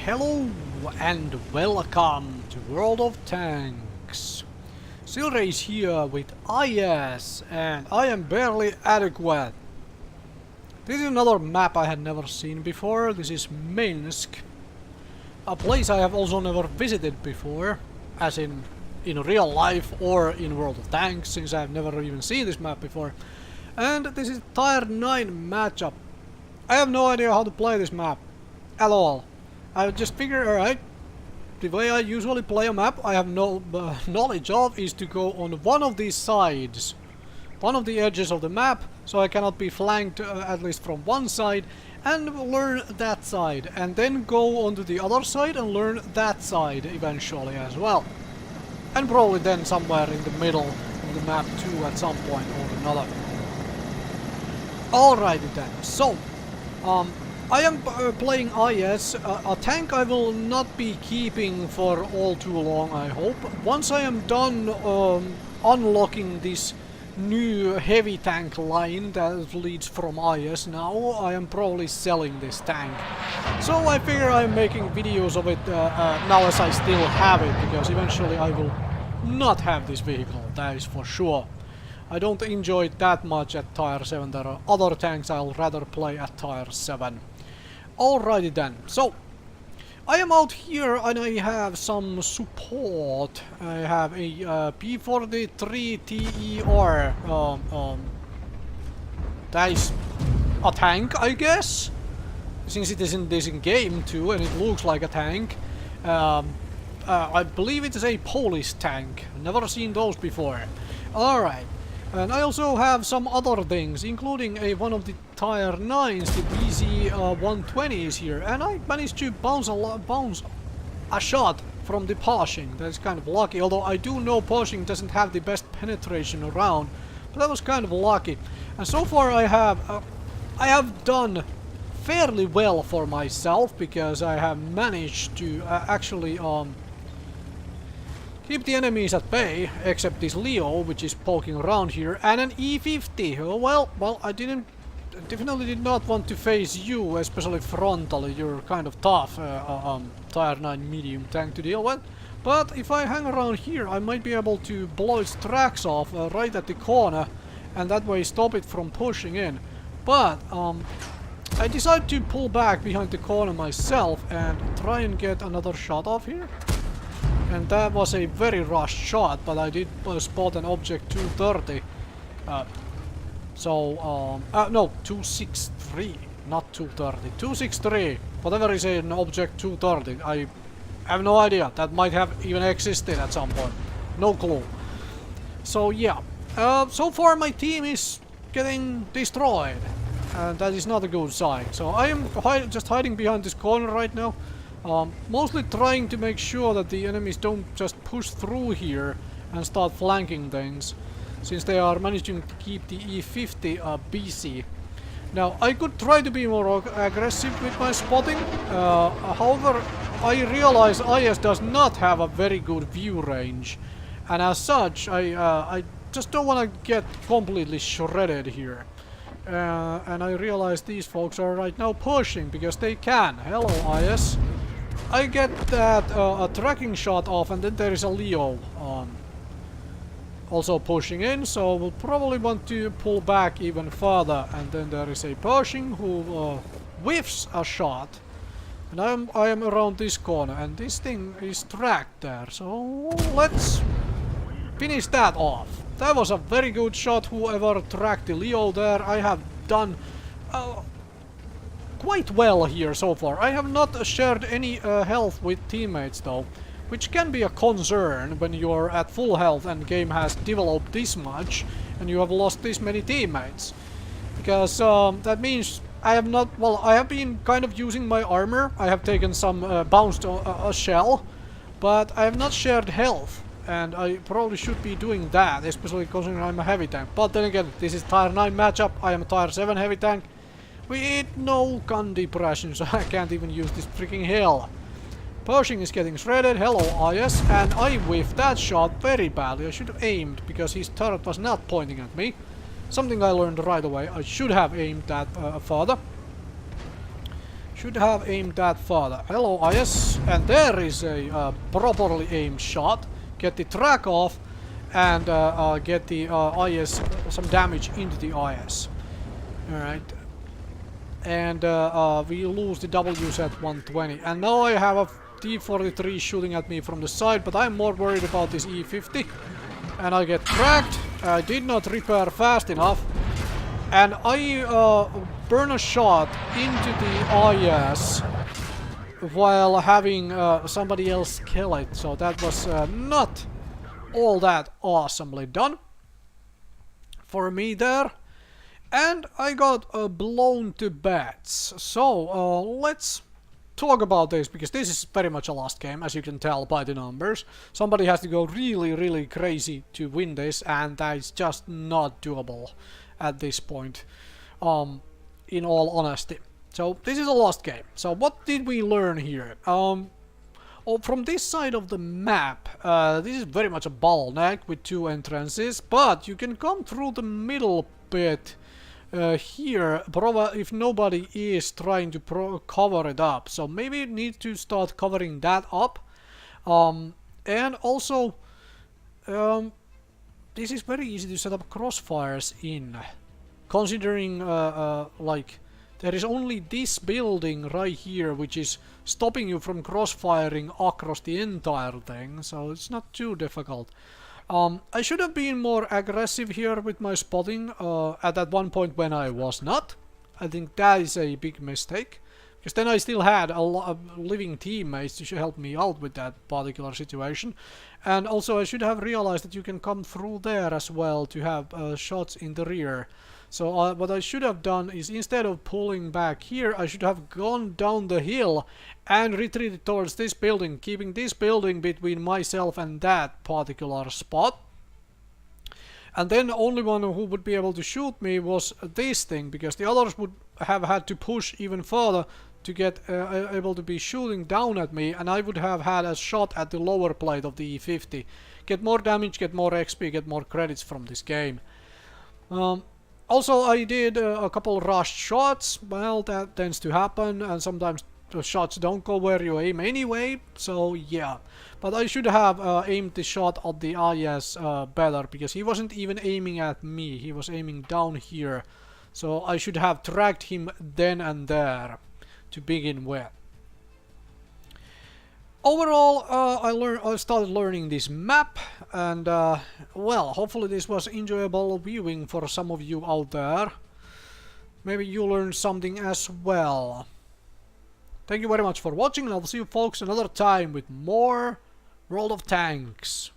Hello and welcome to World of Tanks. Silrace here with IS, and I am barely adequate. This is another map I had never seen before. This is Minsk, a place I have also never visited before, as in real life or in World of Tanks, since I have never even seen this map before. And this is Tier 9 matchup. I have no idea how to play this map at all. I just figured, alright, the way I usually play a map I have no knowledge of is to go on one of these sides, one of the edges of the map, so I cannot be flanked at least from one side, and learn that side, and then go onto the other side and learn that side eventually as well. And probably then somewhere in the middle of the map too at some point or another. Alrighty then, so I am playing IS, a tank I will not be keeping for all too long, I hope. Once I am done unlocking this new heavy tank line that leads from IS now, I am probably selling this tank. So I figure I'm making videos of it now as I still have it, because eventually I will not have this vehicle, that is for sure. I don't enjoy it that much at Tier 7, there are other tanks I'll rather play at Tier 7. Alrighty then, so I am out here and I have some support. I have a P43 TER. That is a tank, I guess, since it is in this game too, and it looks like a tank. I believe it is a Polish tank. Never seen those before. Alright. And I also have some other things, including one of the Tier 9s, the BZ-120s here, and I managed to bounce a shot from the Pershing. That's kind of lucky, although I do know Pershing doesn't have the best penetration around, but that was kind of lucky. And so far I have done fairly well for myself, because I have managed to actually keep the enemies at bay, except this Leo, which is poking around here, and an E50. Oh, well, I definitely did not want to face you, especially frontally. You're kind of tough, Tier 9 medium tank to deal with. But if I hang around here, I might be able to blow its tracks off right at the corner, and that way stop it from pushing in. But I decided to pull back behind the corner myself and try and get another shot off here. And that was a very rushed shot, but I did spot an object 230. No, 263, not 230. 263, whatever is an object 230. I have no idea. That might have even existed at some point. No clue. So yeah, so far my team is getting destroyed, and that is not a good sign. So I am just hiding behind this corner right now. Mostly trying to make sure that the enemies don't just push through here and start flanking things, since they are managing to keep the E50 busy. Now, I could try to be more aggressive with my spotting, however, I realize IS does not have a very good view range, and as such, I just don't want to get completely shredded here. And I realize these folks are right now pushing, because they can. Hello, IS. I get that a tracking shot off, and then there is a Leo also pushing in, so we'll probably want to pull back even further. And then there is a Pershing who whiffs a shot, and I am around this corner, and this thing is tracked there, so let's finish that off. That was a very good shot, whoever tracked the Leo there. I have done quite well here so far. I have not shared any health with teammates though, which can be a concern when you're at full health and game has developed this much and you have lost this many teammates. Because that means I have not, well, I have been kind of using my armor. I have taken some bounced a shell, but I have not shared health. And I probably should be doing that, especially considering I'm a heavy tank. But then again, this is Tier 9 matchup, I am a Tier 7 heavy tank. With no gun depression, so I can't even use this freaking hill. Pershing is getting shredded, hello IS, and I whiffed that shot very badly. I should have aimed, because his turret was not pointing at me. Something I learned right away, I should have aimed that further. Should have aimed that further. Hello, IS. And there is a properly aimed shot. Get the track off and get the IS, some damage into the IS. Alright. And we lose the WZ 120. And now I have a T-43 shooting at me from the side, but I'm more worried about this E-50. And I get cracked. I did not repair fast enough. And I burn a shot into the IS while having somebody else kill it. So that was not all that awesomely done for me there. And I got blown to bits. So let's talk about this, because this is very much a lost game, as you can tell by the numbers. Somebody has to go really, really crazy to win this, and that is just not doable at this point, in all honesty. So this is a lost game. So what did we learn here? From this side of the map, this is very much a bottleneck with 2 entrances, but you can come through the middle bit here, if nobody is trying to cover it up. So maybe you need to start covering that up. And also, this is very easy to set up crossfires in, considering like there is only this building right here which is stopping you from crossfiring across the entire thing, so it's not too difficult. I should have been more aggressive here with my spotting at that one point when I was not. I think that is a big mistake, because then I still had a lot of living teammates to help me out with that particular situation. And also I should have realized that you can come through there as well to have shots in the rear. So what I should have done is, instead of pulling back here, I should have gone down the hill and retreated towards this building, keeping this building between myself and that particular spot. And then the only one who would be able to shoot me was this thing, because the others would have had to push even further to get able to be shooting down at me, and I would have had a shot at the lower plate of the E50. Get more damage, get more XP, get more credits from this game. Also, I did a couple rushed shots. Well, that tends to happen, and sometimes the shots don't go where you aim anyway, so yeah. But I should have aimed the shot at the IS better, because he wasn't even aiming at me, he was aiming down here. So I should have tracked him then and there to begin with. Overall, I started learning this map, and well, hopefully this was enjoyable viewing for some of you out there. Maybe you learned something as well. Thank you very much for watching, and I'll see you folks another time with more World of Tanks.